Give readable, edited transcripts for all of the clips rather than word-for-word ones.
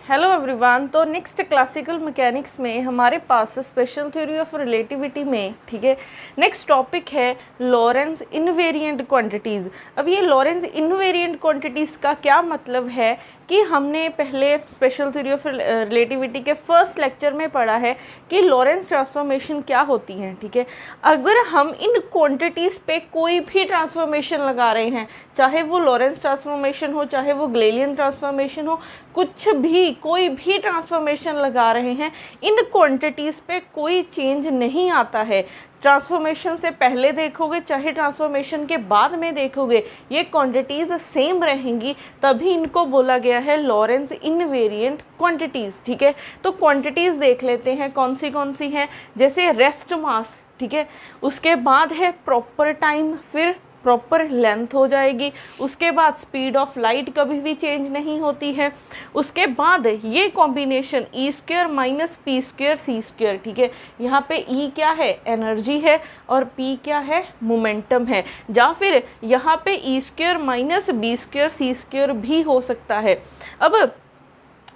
Hello everyone. तो next classical mechanics में हमारे पास स्पेशल थ्योरी ऑफ रिलेटिविटी में, ठीक है, नेक्स्ट टॉपिक है लॉरेंज इनवेरिएंट क्वांटिटीज़। अब ये लॉरेंज इनवेरिएंट क्वांटिटीज़ का क्या मतलब है कि हमने पहले स्पेशल थ्योरी ऑफ रिलेटिविटी के फर्स्ट लेक्चर में पढ़ा है कि लॉरेंज ट्रांसफॉर्मेशन क्या होती हैं, ठीक है। अगर हम इन क्वांटिटीज़ पे कोई भी ट्रांसफॉर्मेशन लगा रहे हैं, चाहे वो लॉरेंज ट्रांसफॉर्मेशन हो, चाहे वो ग्लेलियन ट्रांसफॉर्मेशन हो, कुछ भी कोई भी ट्रांसफॉर्मेशन लगा रहे हैं, इन क्वांटिटीज़ पे कोई चेंज नहीं आता है। ट्रांसफॉर्मेशन से पहले देखोगे चाहे ट्रांसफॉर्मेशन के बाद में देखोगे, ये क्वांटिटीज़ सेम रहेंगी, तभी इनको बोला गया है लॉरेंज इनवेरिएंट क्वांटिटीज़, ठीक है। तो क्वांटिटीज़ देख लेते हैं कौन सी हैं, जैसे रेस्ट मास, ठीक है, उसके बाद है प्रॉपर टाइम, फिर प्रॉपर लेंथ हो जाएगी, उसके बाद स्पीड ऑफ लाइट कभी भी चेंज नहीं होती है, उसके बाद ये कॉम्बिनेशन ई स्क्वायर माइनस पी स्क्वायर सी स्क्वायर, ठीक है। यहाँ पे ई क्या है, एनर्जी है, और पी क्या है, मोमेंटम है, या फिर यहाँ पे ई स्क्वायर माइनस बी स्क्वायर सी स्क्वायर भी हो सकता है। अब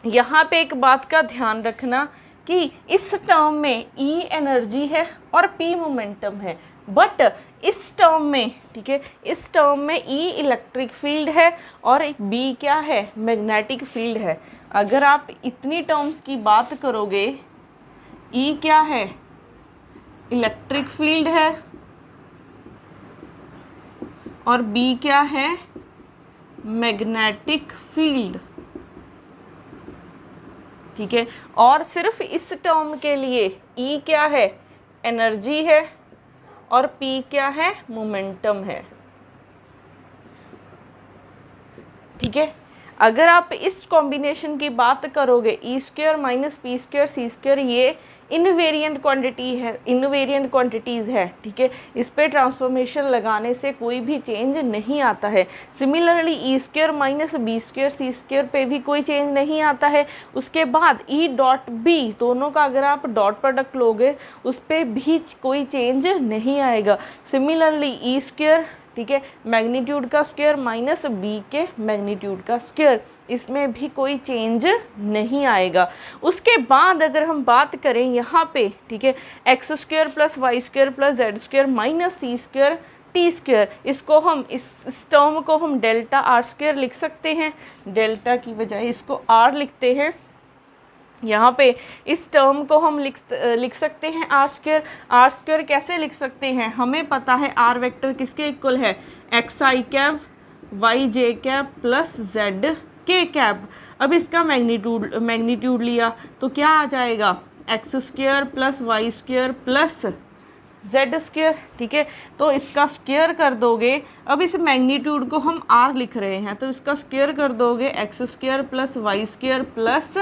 यहाँ पे एक बात का ध्यान रखना कि इस टर्म में ई एनर्जी है और पी मोमेंटम है, बट इस टर्म में, ठीक है, इस टर्म में ई इलेक्ट्रिक फील्ड है और बी क्या है, मैग्नेटिक फील्ड है। अगर आप इतनी टर्म्स की बात करोगे, ई क्या है, इलेक्ट्रिक फील्ड है, और बी क्या है, मैग्नेटिक फील्ड, ठीक है। और सिर्फ इस टर्म के लिए ई क्या है, एनर्जी है, और P क्या है, मोमेंटम है, ठीक है। अगर आप इस कॉम्बिनेशन की बात करोगे, ई स्क्वायर माइनस पी स्क्वायर सी स्क्वायर, ये इनवेरिएंट क्वांटिटी है, इनवेरिएंट क्वांटिटीज़ है, ठीक है। इस पे ट्रांसफॉर्मेशन लगाने से कोई भी चेंज नहीं आता है। Similarly E square minus B square सी स्क्वायर पे भी कोई चेंज नहीं आता है। उसके बाद ई डॉट बी, दोनों का अगर आप डॉट प्रोडक्ट लोगे, उस पर भी कोई चेंज नहीं आएगा। सिमिलरली ई स्क्वायर, ठीक है, मैग्नीट्यूड का स्क्वायर माइनस बी के मैग्नीट्यूड का स्क्वायर, इसमें भी कोई चेंज नहीं आएगा। उसके बाद अगर हम बात करें यहाँ पे, ठीक है, X square plus Y square plus Z square minus C square T square, इसको हम इस टर्म को हम डेल्टा आर स्क्वायर लिख सकते हैं। डेल्टा की बजाय इसको आर लिखते हैं। यहाँ पे इस टर्म को हम लिख सकते हैं आर स्क्वायर। आर स्क्वायर कैसे लिख सकते हैं, हमें पता है आर वेक्टर किसके इक्वल है, X I cap Y J cap plus Z K cap. अब इसका मैग्नीट्यूड लिया तो क्या आ जाएगा, X square plus Y square plus Z square, ठीक है। तो इसका स्क्वायर कर दोगे, अब इस मैग्नीट्यूड को हम आर लिख रहे हैं, तो इसका स्क्वायर कर दोगे, X square plus Y square plus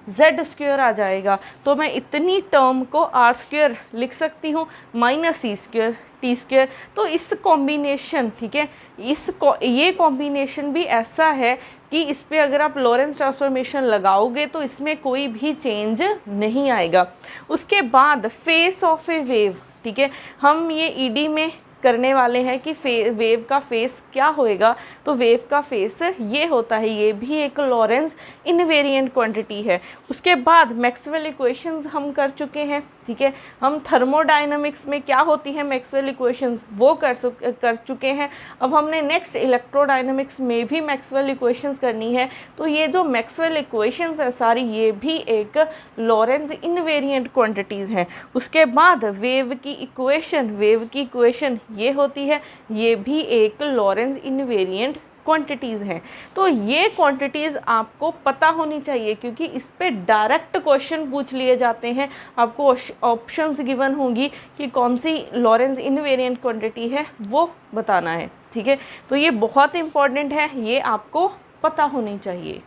Z square आ जाएगा। तो मैं इतनी टर्म को आर स्क्वायर लिख सकती हूँ minus C square T square. तो इस कॉम्बिनेशन, ठीक है, ये कॉम्बिनेशन भी ऐसा है कि इस पे अगर आप लॉरेंज ट्रांसफॉर्मेशन लगाओगे तो इसमें कोई भी चेंज नहीं आएगा। उसके बाद फेस ऑफ ए वेव, ठीक है, हम ये ईडी में करने वाले हैं कि वेव का फेस क्या होएगा। तो वेव का फेस ये होता है, ये भी एक लॉरेंज इनवेरिएंट क्वांटिटी है। उसके बाद मैक्सवेल इक्वेशंस हम कर चुके हैं, ठीक है। हम थर्मोडायनामिक्स में क्या होती है मैक्सवेल इक्वेशंस, वो कर चुके हैं। अब हमने नेक्स्ट इलेक्ट्रोडायनामिक्स में भी मैक्सवेल इक्वेशंस करनी है। तो ये जो मैक्सवेल इक्वेशंस है सारी, ये भी एक लॉरेंज इनवेरिएंट क्वांटिटीज़ हैं। उसके बाद वेव की इक्वेशन ये होती है, ये भी एक लॉरेंज इनवेरिएंट क्वांटिटीज़ हैं। तो ये क्वांटिटीज़ आपको पता होनी चाहिए, क्योंकि इस पे डायरेक्ट क्वेश्चन पूछ लिए जाते हैं। आपको ऑप्शंस गिवन होंगी कि कौन सी लॉरेंज इनवेरिएंट क्वांटिटी है, वो बताना है, ठीक है। तो ये बहुत इंपॉर्टेंट है, ये आपको पता होनी चाहिए।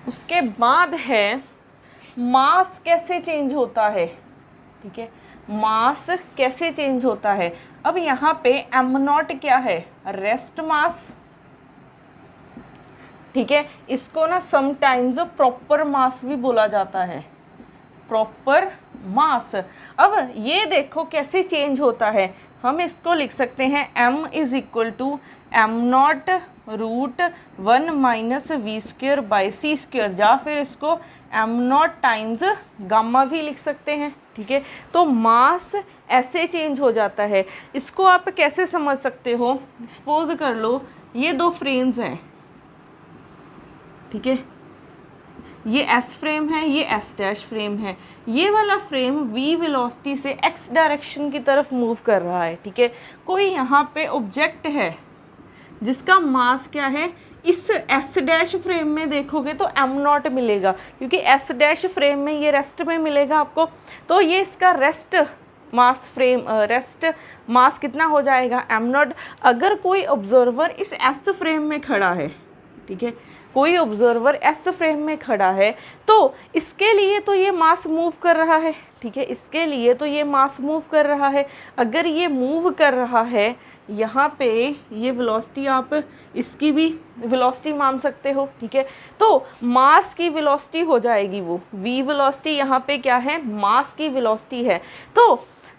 उसके बाद है मास कैसे चेंज होता है, ठीक है, मास कैसे चेंज होता है। अब यहाँ पे m0 क्या है, रेस्ट मास, ठीक है। इसको ना समटाइम्स प्रॉपर मास भी बोला जाता है, प्रॉपर मास। अब ये देखो कैसे चेंज होता है, हम इसको लिख सकते हैं m is equal to m0 root 1 minus we square by C square, या फिर इसको m0 टाइम्स गामा भी लिख सकते हैं। ठीक है, तो मास ऐसे चेंज हो जाता है। इसको आप कैसे समझ सकते हो, सपोज कर लो ये दो फ्रेम्स हैं, ठीक है, ये एस फ्रेम है, ये एस डैश फ्रेम है। ये वाला फ्रेम वी वेलोसिटी से एक्स डायरेक्शन की तरफ मूव कर रहा है। ठीक है, कोई यहाँ पे ऑब्जेक्ट है जिसका मास क्या है, इस एस डैश फ्रेम में देखोगे तो m0 मिलेगा, क्योंकि एस डैश फ्रेम में ये रेस्ट में मिलेगा आपको। तो ये इसका rest mass frame rest mass कितना हो जाएगा, m0। अगर कोई ऑब्जर्वर इस एस फ्रेम में खड़ा है, ठीक है, कोई ऑब्जर्वर एस फ्रेम में खड़ा है, तो इसके लिए तो ये मास मूव कर रहा है। ठीक है, इसके लिए तो ये मास मूव कर रहा है। अगर ये मूव कर रहा है, यहाँ पे ये वेलोसिटी आप इसकी भी वेलोसिटी मान सकते हो। ठीक है, तो मास की वेलोसिटी हो जाएगी वो v वेलोसिटी, यहाँ पे क्या है, मास की वेलोसिटी है। तो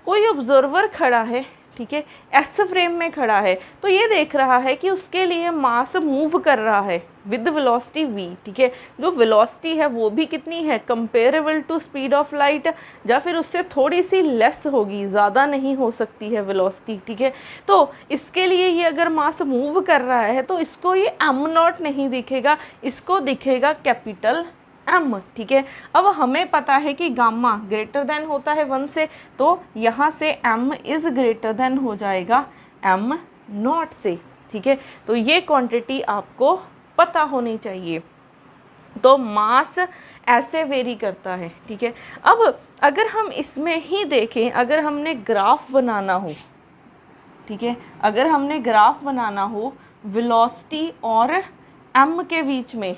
कोई ऑब्जर्वर खड़ा है, ठीक है, एस फ्रेम में खड़ा है, तो ये देख रहा है कि उसके लिए मास मूव कर रहा है विद वेलोसिटी v। ठीक है, जो वेलोसिटी है वो भी कितनी है, comparable to speed of light, या फिर उससे थोड़ी सी लेस होगी, ज़्यादा नहीं हो सकती है वेलोसिटी। ठीक है, तो इसके लिए ये अगर मास मूव कर रहा है तो इसको ये m0 नहीं दिखेगा, इसको दिखेगा कैपिटल m। ठीक है, अब हमें पता है कि गामा ग्रेटर देन होता है 1 से, तो यहाँ से m इज़ ग्रेटर देन हो जाएगा m0 से। ठीक है, तो ये क्वांटिटी आपको पता होनी चाहिए। तो मास ऐसे वेरी करता है। ठीक है, अब अगर हम इसमें ही देखें, अगर हमने ग्राफ बनाना हो, ठीक है, अगर हमने ग्राफ बनाना हो वेलोसिटी और m के बीच में,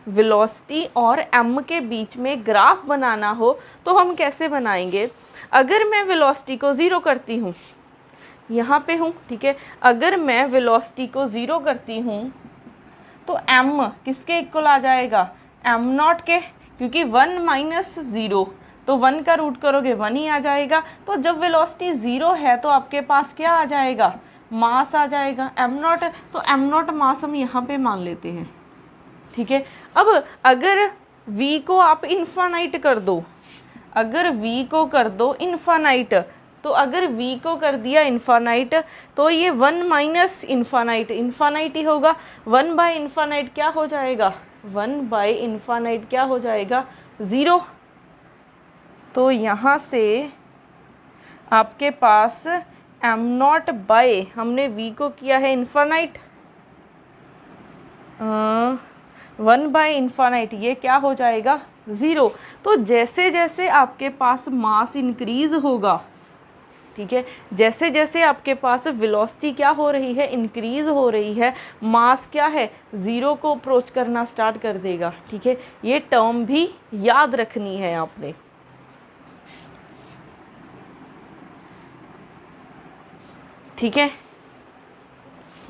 वेलोसिटी और m के बीच में ग्राफ बनाना हो, तो हम कैसे बनाएंगे। अगर मैं वेलोसिटी को 0 करती हूँ, यहाँ पे हूँ, ठीक है, अगर मैं वेलोसिटी को 0 करती हूँ तो m किसके इक्वल आ जाएगा, m0 के, क्योंकि 1 माइनस 0, तो 1 का रूट करोगे 1 ही आ जाएगा। तो जब वेलोसिटी 0 है तो आपके पास क्या आ जाएगा, मास आ जाएगा m0। तो m0 मास हम यहाँ पे मान लेते हैं। ठीक है, अब अगर v को आप इन्फानाइट कर दो, अगर v को कर दो इन्फानाइट, तो अगर v को कर दिया इन्फानाइट तो ये 1 माइनस इन्फानाइट इन्फानाइट ही होगा। 1 बाय इन्फानाइट क्या हो जाएगा, 1 बाय इन्फानाइट क्या हो जाएगा, 0। तो यहाँ से आपके पास m0 बाय, हमने v को किया है इन्फानाइट, 1 बाय इन्फानाइट, ये क्या हो जाएगा, 0। तो जैसे जैसे आपके पास मास इंक्रीज़ होगा, ठीक है, जैसे जैसे आपके पास वेलोसिटी क्या हो रही है, इंक्रीज़ हो रही है, मास क्या है, 0 को अप्रोच करना स्टार्ट कर देगा। ठीक है, ये टर्म भी याद रखनी है आपने। ठीक है,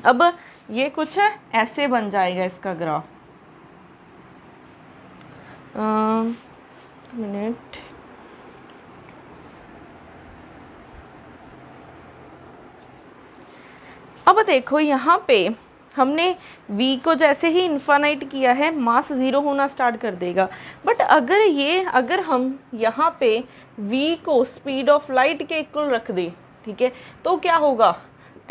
अब ये कुछ ऐसे बन जाएगा इसका ग्राफ। मिनट, अब देखो यहाँ पे हमने v को जैसे ही इन्फानाइट किया है, मास 0 होना स्टार्ट कर देगा। बट अगर हम यहाँ पे v को स्पीड ऑफ लाइट के इक्वल रख दें, ठीक है, तो क्या होगा,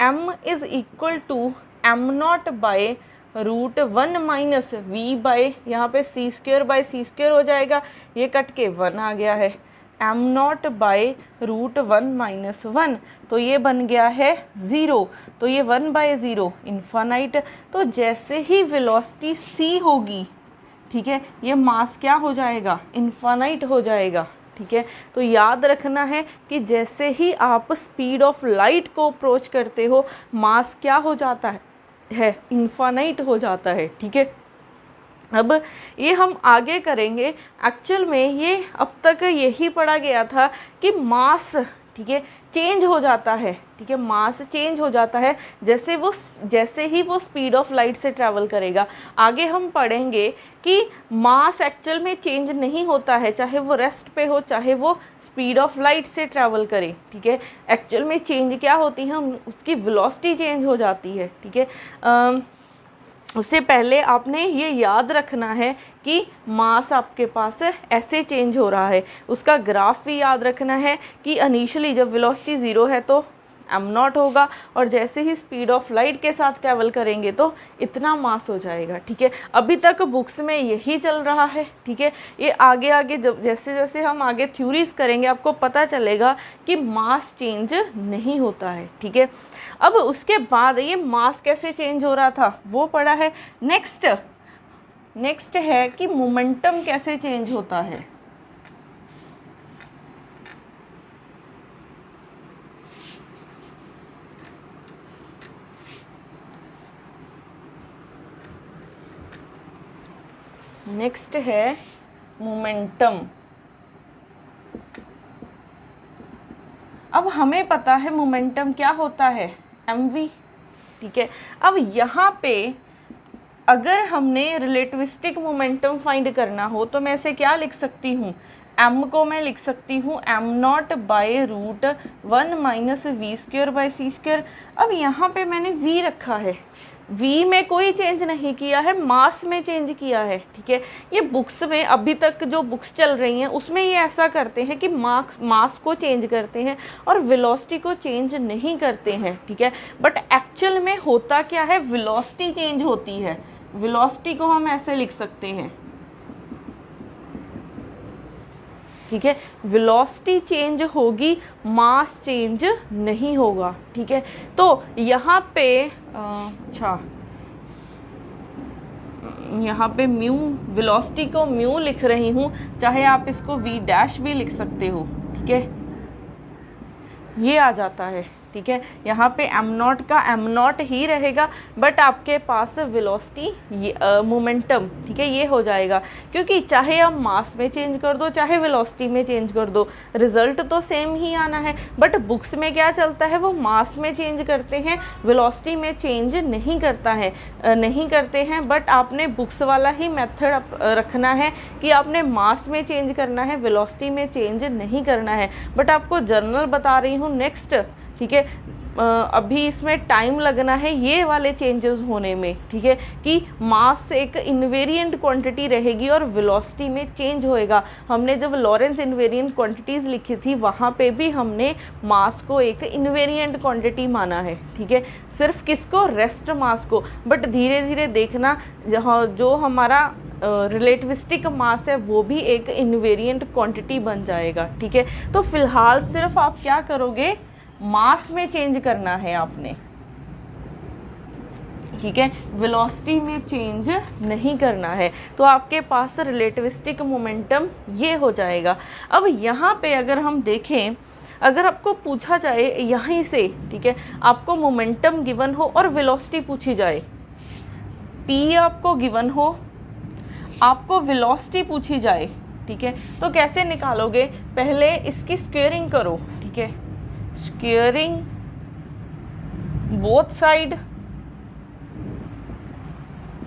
m is equal to m0 by root 1 minus v by, यहाँ पे C square by C square हो जाएगा, ये कट के 1 आ गया है, m0 बाय रूट 1 माइनस 1, तो ये बन गया है 0। तो ये 1 बाय 0 इन्फानाइट। तो जैसे ही वेलोसिटी c होगी, ठीक है, ये मास क्या हो जाएगा, इन्फानाइट हो जाएगा। ठीक है, तो याद रखना है कि जैसे ही आप स्पीड ऑफ लाइट को अप्रोच करते हो, मास क्या हो जाता है, इन्फानाइट हो जाता है। ठीक है, अब ये हम आगे करेंगे। एक्चुअल में ये अब तक यही पढ़ा गया था कि मास, ठीक है, चेंज हो जाता है, ठीक है, मास चेंज हो जाता है जैसे ही वो स्पीड ऑफ लाइट से ट्रैवल करेगा। आगे हम पढ़ेंगे कि मास एक्चुअल में चेंज नहीं होता है, चाहे वो रेस्ट पे हो चाहे वो स्पीड ऑफ लाइट से ट्रैवल करे, ठीक है। एक्चुअल में चेंज क्या होती है, उसकी वेलोसिटी चेंज हो जाती है, ठीक है। उससे पहले आपने ये याद रखना है कि मास आपके पास ऐसे चेंज हो रहा है, उसका ग्राफ भी याद रखना है कि इनिशियली जब वेलोसिटी 0 है तो m0 होगा, और जैसे ही स्पीड ऑफ लाइट के साथ ट्रैवल करेंगे तो इतना मास हो जाएगा, ठीक है। अभी तक बुक्स में यही चल रहा है, ठीक है। ये आगे आगे जब जैसे जैसे हम आगे थ्योरीज करेंगे आपको पता चलेगा कि मास चेंज नहीं होता है, ठीक है। अब उसके बाद ये मास कैसे चेंज हो रहा था वो पढ़ा है। नेक्स्ट है कि मोमेंटम कैसे चेंज होता है। नेक्स्ट है मोमेंटम। अब हमें पता है मोमेंटम क्या होता है, mv, ठीक है। अब यहाँ पे अगर हमने रिलेटिविस्टिक मोमेंटम फाइंड करना हो तो मैं इसे क्या लिख सकती हूँ, m को मैं लिख सकती हूँ m0 by root 1 minus we square by C square. अब यहाँ पे मैंने v रखा है, v में कोई चेंज नहीं किया है, मास में चेंज किया है, ठीक है। ये बुक्स में अभी तक जो बुक्स चल रही हैं उसमें ये ऐसा करते हैं कि मास को चेंज करते हैं और वेलोसिटी को चेंज नहीं करते हैं, ठीक है। बट एक्चुअल में होता क्या है, वेलोसिटी चेंज होती है। वेलोसिटी को हम ऐसे लिख सकते हैं, ठीक है, वेलोसिटी चेंज होगी, मास चेंज नहीं होगा, ठीक है। तो यहाँ पे यहाँ पे म्यू, वेलोसिटी को म्यू लिख रही हूँ, चाहे आप इसको वी डैश भी लिख सकते हो, ठीक है, ये आ जाता है, ठीक है। यहाँ पे m0 का m0 ही रहेगा, बट आपके पास वेलोसिटी मोमेंटम, ठीक है, ये हो जाएगा, क्योंकि चाहे आप मास में चेंज कर दो चाहे वेलोसिटी में चेंज कर दो, रिजल्ट तो सेम ही आना है। बट बुक्स में क्या चलता है, वो मास में चेंज करते हैं, वेलोसिटी में चेंज नहीं करते हैं। बट आपने बुक्स वाला ही मेथड रखना है कि आपने मास में चेंज करना है, वेलोसिटी में चेंज नहीं करना है। बट आपको जर्नल बता रही हूँ नेक्स्ट, ठीक है। अभी इसमें टाइम लगना है ये वाले चेंजेस होने में, ठीक है, कि मास एक इनवेरिएंट क्वांटिटी रहेगी और वेलोसिटी में चेंज होएगा। हमने जब लॉरेंस इनवेरिएंट क्वांटिटीज़ लिखी थी वहाँ पे भी हमने मास को एक इनवेरिएंट क्वांटिटी माना है, ठीक है, सिर्फ किसको, रेस्ट मास को। बट धीरे धीरे देखना जहाँ जो हमारा रिलेटिविस्टिक मास है वो भी एक इनवेरिएंट क्वांटिटी बन जाएगा, ठीक है। तो फिलहाल सिर्फ आप क्या करोगे, मास में चेंज करना है आपने, ठीक है, वेलोसिटी में चेंज नहीं करना है। तो आपके पास रिलेटिविस्टिक मोमेंटम ये हो जाएगा। अब यहाँ पे अगर हम देखें, अगर आपको पूछा जाए यहीं से, ठीक है, आपको मोमेंटम गिवन हो और वेलोसिटी पूछी जाए, p आपको गिवन हो, आपको वेलोसिटी पूछी जाए, ठीक है, तो कैसे निकालोगे, पहले इसकी स्क्वेयरिंग करो, ठीक है, squaring both side,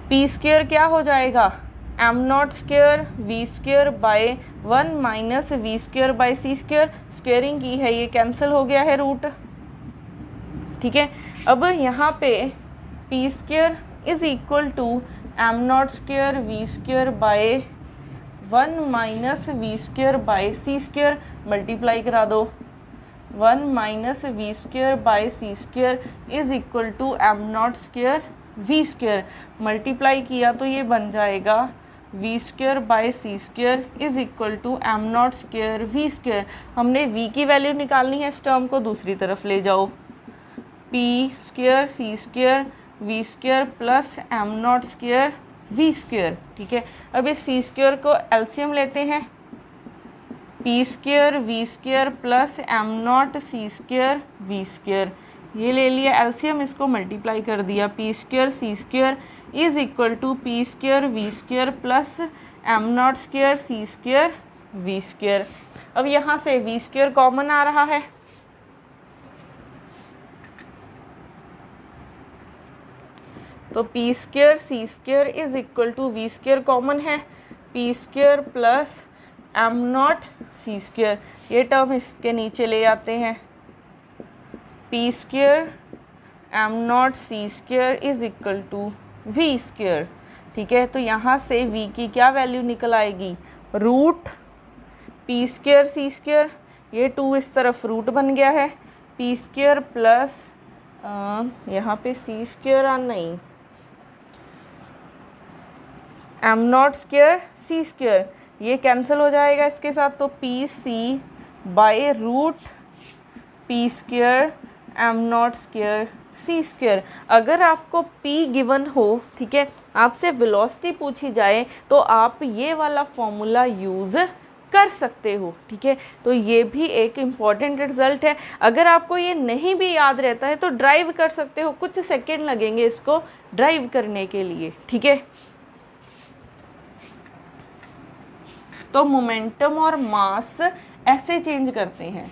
P square क्या हो जाएगा, m0 square V square by 1 minus we square by C square. Squaring की है, ये कैंसिल हो गया है रूट, ठीक है। अब यहाँ पे P square is equal to m0 square V square by 1 minus we square by C square, multiply करा दो, 1 minus we square by C square is equal to m0 square V square. Multiply किया तो ये बन जाएगा we square by C square is equal to m0 square V square. हमने v की value निकालनी है, इस टर्म को दूसरी तरफ ले जाओ, p square C square V square plus m0 square V square, ठीक है। अब इस सी स्क्वेयर को एलसीएम लेते हैं, P square V square plus m0 C square V square, ये ले लिया एलसीएम, इसको मल्टीप्लाई कर दिया, P square C square is equal to P square V square plus m0 square C square V square. अब यहाँ से वी स्क्वेयर कॉमन आ रहा है, तो P square C square is equal to V square common है, P square plus am not C square, ये term इसके नीचे ले आते हैं, P square M not C square is equal to V square. ठीक है, तो यहाँ से v की क्या वैल्यू निकल आएगी, root P square C square, ये 2 इस तरफ रूट बन गया है, पी स्क्वेयर प्लस यहाँ पे सी स्क्वेयर नहीं, M not square C square, ये कैंसिल हो जाएगा इसके साथ, तो P C by root P square M not square C square. अगर आपको p गिवन हो, ठीक है, आपसे वेलोसिटी पूछी जाए तो आप ये वाला फॉर्मूला यूज़ कर सकते हो। ठीक है, तो ये भी एक इम्पॉर्टेंट रिजल्ट है। अगर आपको ये नहीं भी याद रहता है तो ड्राइव कर सकते हो, कुछ सेकेंड लगेंगे इसको ड्राइव करने के लिए। ठीक है, तो मोमेंटम और मास ऐसे चेंज करते हैं।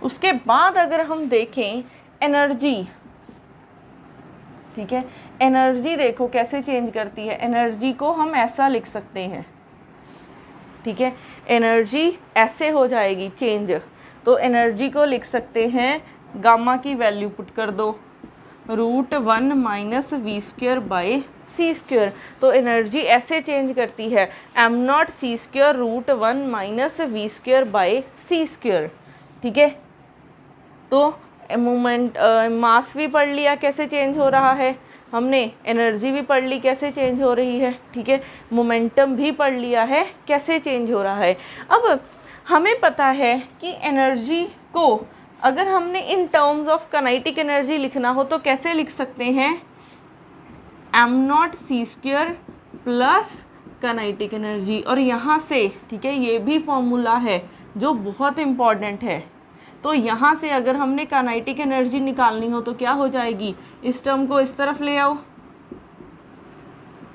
उसके बाद अगर हम देखें एनर्जी, ठीक है, एनर्जी देखो कैसे चेंज करती है। एनर्जी को हम ऐसा लिख सकते हैं, ठीक है, एनर्जी ऐसे हो जाएगी चेंज। तो एनर्जी को लिख सकते हैं, गामा की वैल्यू पुट कर दो, √1 minus we square by C square. तो एनर्जी ऐसे चेंज करती है, am not C square √1 minus we square by C square. ठीक है, तो मोमेंट मास भी पढ़ लिया कैसे चेंज हो रहा है हमने, एनर्जी भी पढ़ ली कैसे चेंज हो रही है। ठीक है, मोमेंटम भी पढ़ लिया है कैसे चेंज हो रहा है। अब हमें पता है कि एनर्जी को अगर हमने in terms of kinetic energy लिखना हो तो कैसे लिख सकते हैं, am not C square plus kinetic energy. और यहाँ से, ठीक है, ये भी फॉर्मूला है जो बहुत इम्पॉर्टेंट है। तो यहाँ से अगर हमने काइनेटिक एनर्जी निकालनी हो तो क्या हो जाएगी, इस टर्म को इस तरफ ले आओ।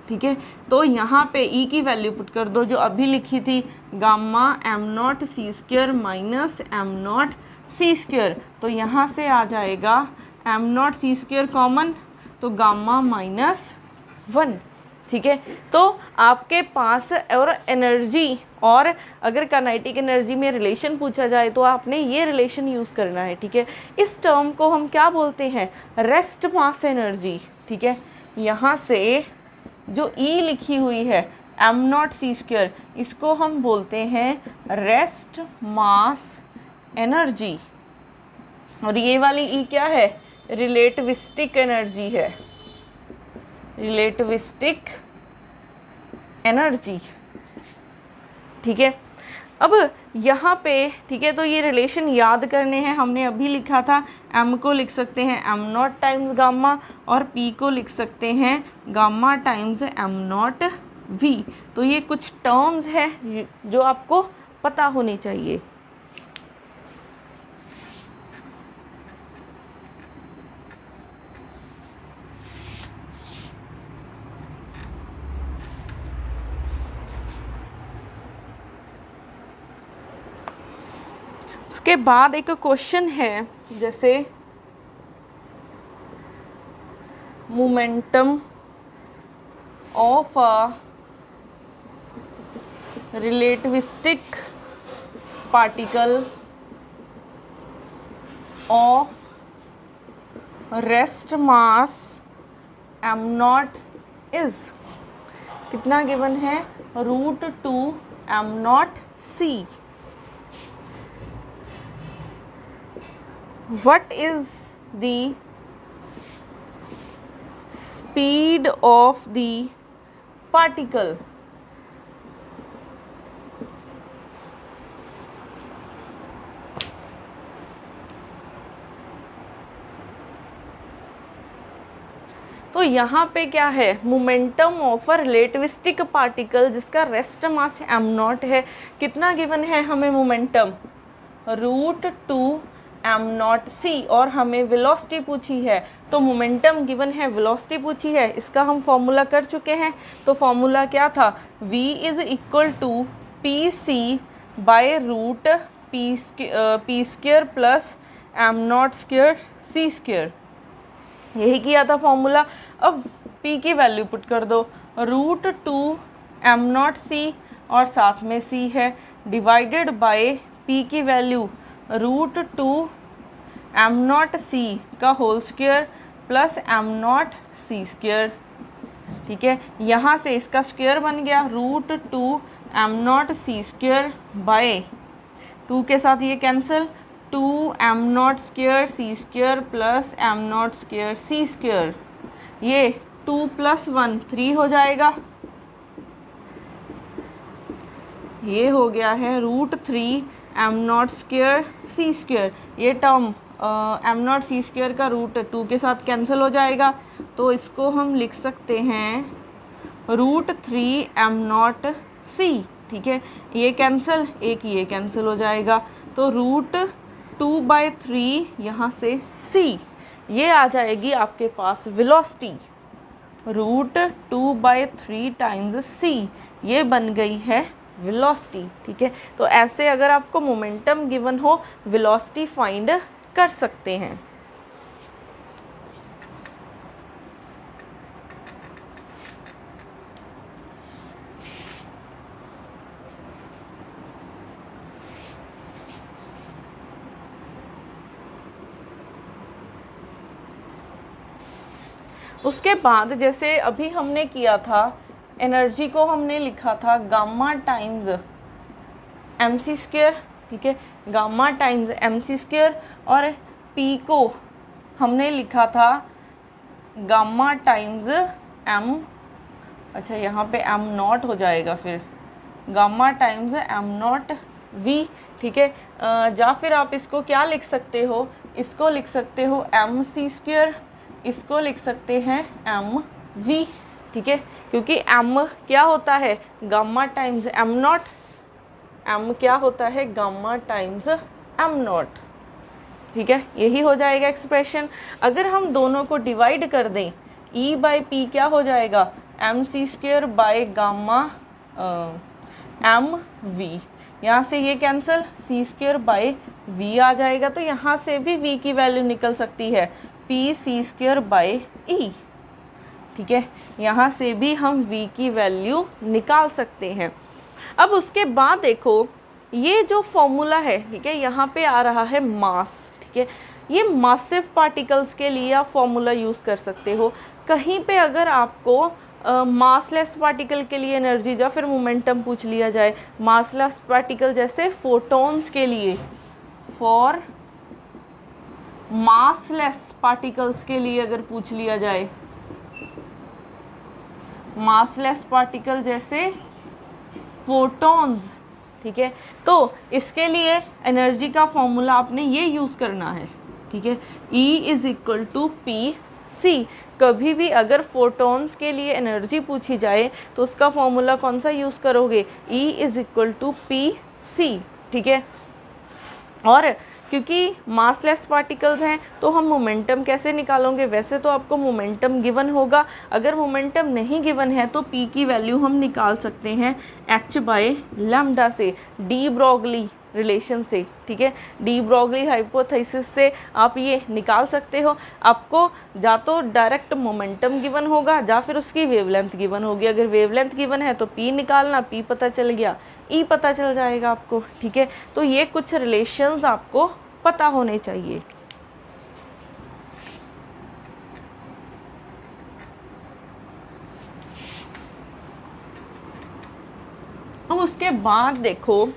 ठीक है, तो यहाँ पे E की वैल्यू पुट कर दो जो अभी लिखी थी, gamma M not C square minus am not C square. तो यहाँ से आ जाएगा am not C square common, तो गामा -1। ठीक है, तो आपके पास और एनर्जी और अगर काइनेटिक एनर्जी में रिलेशन पूछा जाए तो आपने ये रिलेशन यूज़ करना है। ठीक है, इस टर्म को हम क्या बोलते हैं, रेस्ट मास एनर्जी। ठीक है, यहाँ से जो E लिखी हुई है एम नॉट सी स्क्वेयर, इसको हम बोलते हैं रेस्ट मास एनर्जी। और ये वाली E क्या है, रिलेटिविस्टिक एनर्जी है, रिलेटिविस्टिक एनर्जी। ठीक है, अब यहाँ पे, ठीक है, तो ये रिलेशन याद करने हैं। हमने अभी लिखा था m को लिख सकते हैं एम नॉट टाइम्स गामा और p को लिख सकते हैं gamma times am not v। तो ये कुछ टर्म्स हैं जो आपको पता होनी चाहिए। उसके बाद एक क्वेश्चन है, जैसे momentum of a relativistic particle of rest mass M not is कितना गिवन है, √2 am not C. What is the speed of the particle? तो यहाँ पे क्या है, momentum of a relativistic particle जिसका रेस्ट मास एम नॉट है। कितना गिवन है हमें मोमेंटम, √2 एम नॉट सी, और हमें वेलोसिटी पूछी है। तो मोमेंटम गिवन है, वेलोसिटी पूछी है, इसका हम फॉर्मूला कर चुके हैं। तो फॉर्मूला क्या था, v is equal to P C by root P square plus am not square C square, यही किया था फॉर्मूला। अब p की वैल्यू पुट कर दो, √2 एम नॉट सी और साथ में c है, डिवाइडेड बाय p की वैल्यू √2 एम नॉट सी का whole square plus am not C square. ठीक है, यहाँ से इसका स्क्वायर बन गया √2 am not C square by 2 के साथ ये cancel, 2 am not square C square plus am not square C square, ये 2 + 1 3 हो जाएगा। ये हो गया है √3 M not square C square, ये term M not C square का √2 के साथ कैंसिल हो जाएगा, तो इसको हम लिख सकते हैं √3 एम नॉट सी। ठीक है, ये कैंसिल, एक ये कैंसिल हो जाएगा, तो √2/3 यहाँ से c, ये आ जाएगी आपके पास वेलोसिटी, √2/3 टाइम्स c, ये बन गई है वेलोसिटी। ठीक है, तो ऐसे अगर आपको मोमेंटम गिवन हो वेलोसिटी फाइंड कर सकते हैं। उसके बाद जैसे अभी हमने किया था, एनर्जी को हमने लिखा था गामा टाइम्स mc स्क्वायर। ठीक है, गामा टाइम्स mc स्क्वायर, और p को हमने लिखा था गामा टाइम्स m, अच्छा यहाँ पे m नॉट हो जाएगा, फिर gamma times m not v। ठीक है, या फिर आप इसको क्या लिख सकते हो, इसको लिख सकते हो mc स्क्वायर, इसको लिख सकते हैं mv। ठीक है, क्योंकि m क्या होता है, gamma times m not, m क्या होता है, गामा टाइम्स m नॉट। ठीक है, यही हो जाएगा एक्सप्रेशन। अगर हम दोनों को डिवाइड कर दें, E/P क्या हो जाएगा, mc square by gamma mv, यहाँ से ये cancel, c square by v आ जाएगा, तो यहाँ से भी v की वैल्यू निकल सकती है pc स्क्वायर बाय e। ठीक है, यहाँ से भी हम v की वैल्यू निकाल सकते हैं। अब उसके बाद देखो ये जो फॉर्मूला है, ठीक है, यहाँ पे आ रहा है मास। ठीक है, ये मासिव पार्टिकल्स के लिए आप फॉर्मूला यूज़ कर सकते हो। कहीं पे अगर आपको मासलेस पार्टिकल के लिए एनर्जी या फिर मोमेंटम पूछ लिया जाए, मासलेस पार्टिकल जैसे फोटॉन्स के लिए, फॉर मासलेस पार्टिकल्स के लिए अगर पूछ लिया जाए, मासलेस पार्टिकल जैसे फोटॉन्स, ठीक है, तो इसके लिए एनर्जी का फॉर्मूला आपने ये यूज़ करना है। ठीक है, E = PC। कभी भी अगर फोटॉन्स के लिए एनर्जी पूछी जाए तो उसका फॉर्मूला कौन सा यूज़ करोगे, E = PC। ठीक है, और क्योंकि मासलेस पार्टिकल्स हैं तो हम मोमेंटम कैसे निकालोगे, वैसे तो आपको मोमेंटम गिवन होगा, अगर मोमेंटम नहीं गिवन है तो p की वैल्यू हम निकाल सकते हैं h/λ से, डी ब्रोगली रिलेशन से। ठीक है, डी ब्रोगली हाइपोथेसिस से आप ये निकाल सकते हो। आपको या तो डायरेक्ट मोमेंटम गिवन होगा या फिर उसकी वेवलेंथ गिवन होगी। अगर वेवलेंथ गिवन है तो p निकालना, p पता चल गया, e पता चल जाएगा आपको। ठीक है, तो ये कुछ रिलेशंस आपको पता होने चाहिए। अब उसके बाद देखो,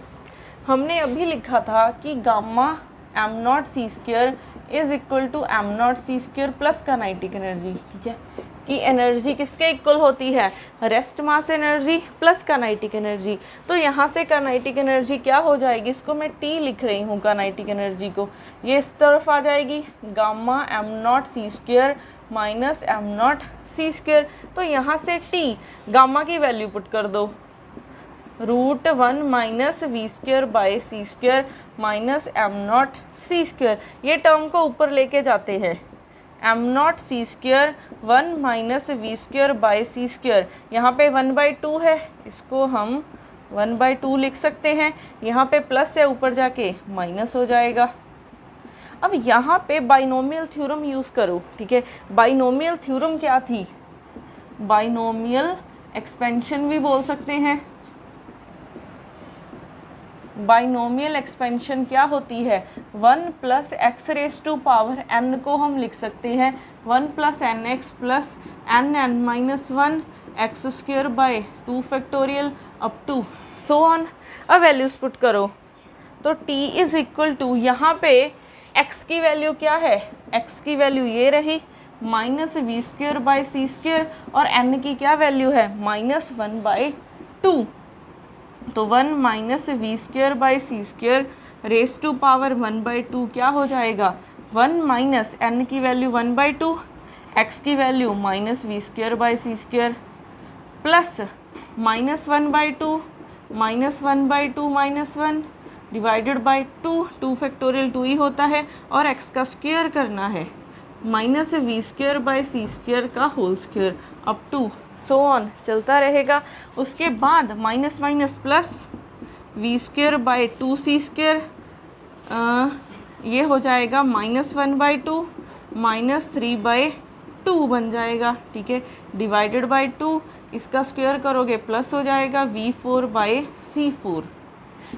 हमने अभी लिखा था कि gamma m0 c square is equal to m0 c square plus kinetic energy. ठीक है, कि एनर्जी किसके इक्वल होती है, rest mass energy plus kinetic energy. तो यहाँ से काइनेटिक एनर्जी क्या हो जाएगी, इसको मैं T लिख रही हूँ, काइनेटिक एनर्जी को, ये इस तरफ आ जाएगी, gamma m0 c square minus m0 c square. तो यहाँ से T गामा की वैल्यू पुट कर दो, √1 minus V square by C square minus m0 c square. ये टर्म को ऊपर लेके जाते हैं, m0 c square 1 minus V square by C square, यहाँ पे 1/2 है, इसको हम 1/2 लिख सकते हैं। यहाँ पे प्लस से ऊपर जाके माइनस हो जाएगा। अब यहाँ पे बाइनोमियल थ्योरम यूज़ करो, ठीक है। बाइनोमियल थ्योरम क्या थी? बाइनोमियल एक्सपेंशन भी बोल सकते हैं। बाइनोमियल एक्सपेंशन क्या होती है? 1 plus X raise to power n को हम लिख सकते हैं 1 plus N X plus N N minus 1 X square by 2 factorial up to so on. अब वैल्यूज पुट करो तो t इज इक्वल टू, यहाँ पे x की वैल्यू क्या है? x की वैल्यू ये रही minus we square by C square, और n की क्या वैल्यू है? Minus 1 by 2। तो 1 minus we square by C square raise to power 1 by 2 क्या हो जाएगा? 1 माइनस n की वैल्यू 1 बाई 2, x की value minus we square by C square plus minus 1 by 2 minus 1 by 2 minus 1 divided by 2 factorial 2 ही होता है, और x का square करना है minus we square by C square का whole square up to so on, चलता रहेगा। उसके बाद minus minus plus we square by 2 C square, ये हो जाएगा माइनस 1 बाई 2 माइनस 3 बाई 2 बन जाएगा, ठीक है। डिवाइडेड बाई 2, इसका स्क्वेयर करोगे प्लस हो जाएगा v4 बाई c4।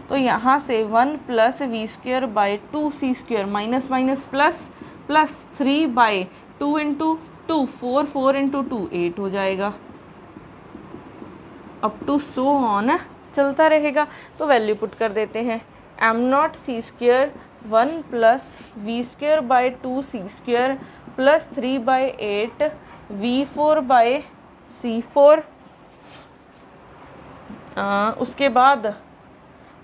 तो यहाँ से 1 plus we square by 2 C square minus minus plus plus 3 by 2 into 2 4 into 2 8 हो जाएगा, अप टू सो ऑन चलता रहेगा। तो वैल्यू पुट कर देते हैं am not C square 1 plus we square by 2 C square plus 3 by 8 v4 by c4। उसके बाद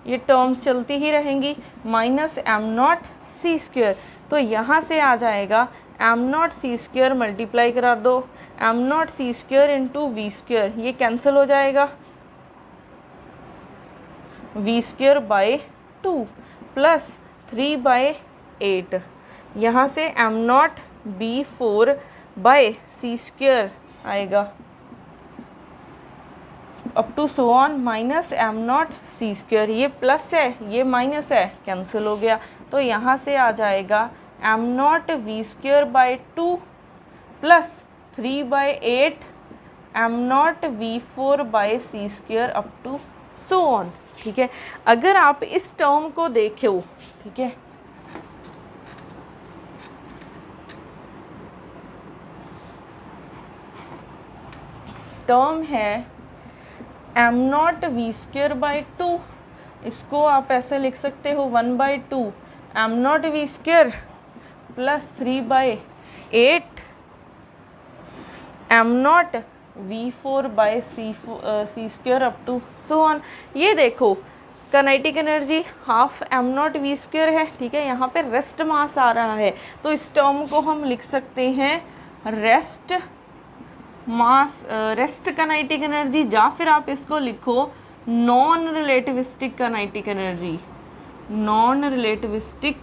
ये टर्म्स चलती ही रहेंगी minus am not C square, तो यहाँ से आ जाएगा am not C square multiply करा दो m not C square into v square, ये कैंसिल हो जाएगा we square by 2 plus 3 by 8, यहाँ से m not be 4 by C square आएगा up to so on minus am not C square, ये plus है ये माइनस है कैंसिल हो गया, तो यहाँ से आ जाएगा M nought v square by 2 plus 3 by 8 m nought v 4 by C square up to so on, ठीक है। अगर आप इस टर्म को देखो, ठीक है, टर्म है M nought v square by 2, इसको आप ऐसे लिख सकते हो 1 by 2 M nought v square plus 3 by 8 m nought v4 by C square up to so on. ये देखो kinetic energy half m nought v square है, ठीक है। यहाँ पे रेस्ट मास आ रहा है, तो इस टर्म को हम लिख सकते हैं rest mass, rest kinetic energy, या फिर आप इसको लिखो non relativistic kinetic energy, non relativistic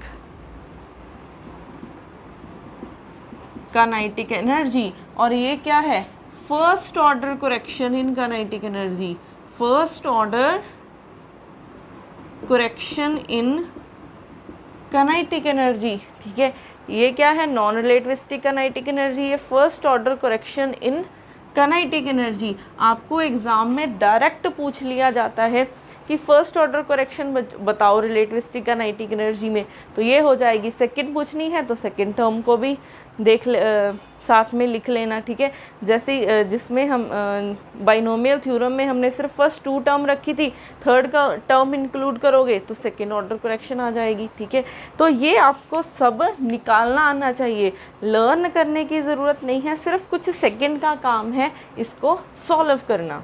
kinetic energy. और ये क्या है? First order correction in kinetic energy, first order correction in kinetic energy, ठीक है। ये क्या है? नॉन रिलेटिविस्टिक काइनेटिक एनर्जी, ये first order correction in kinetic energy. आपको एग्जाम में डायरेक्ट पूछ लिया जाता है कि फर्स्ट ऑर्डर करेक्शन बताओ रिलेटिविस्टिक काइनेटिक एनर्जी में, तो ये हो जाएगी। सेकंड पूछनी है तो सेकंड टर्म को भी साथ में लिख लेना, ठीक है। जैसे जिसमें हम बाइनोमियल थ्योरम में हमने सिर्फ फर्स्ट 2 टर्म रखी थी, थर्ड का टर्म इंक्लूड करोगे तो सेकेंड ऑर्डर करेक्शन आ जाएगी, ठीक है। तो ये आपको सब निकालना आना चाहिए, लर्न करने की ज़रूरत नहीं है, सिर्फ कुछ सेकेंड का काम है इसको सॉल्व करना।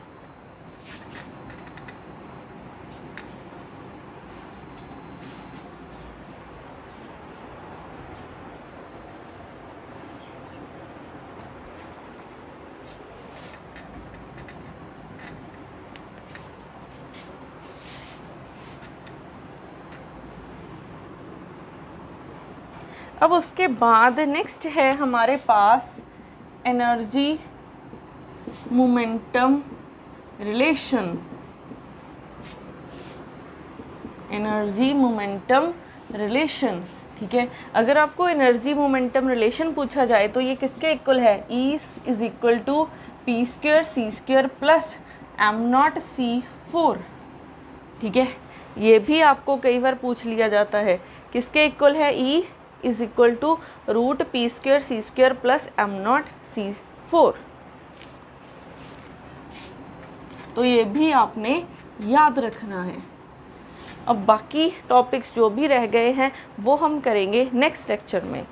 अब उसके बाद नेक्स्ट है हमारे पास energy momentum relation, energy momentum relation. ठीक है। अगर आपको एनर्जी मोमेंटम रिलेशन पूछा जाए तो ये किसके इक्वल है, E is equal to p square C square plus M nought C4, ठीक है। ये भी आपको कई बार पूछ लिया जाता है, किसके इक्वल है, E is equal to root p square C square plus M nought C4। तो ये भी आपने याद रखना है। अब बाकी टॉपिक्स जो भी रह गए हैं वो हम करेंगे नेक्स्ट लेक्चर में।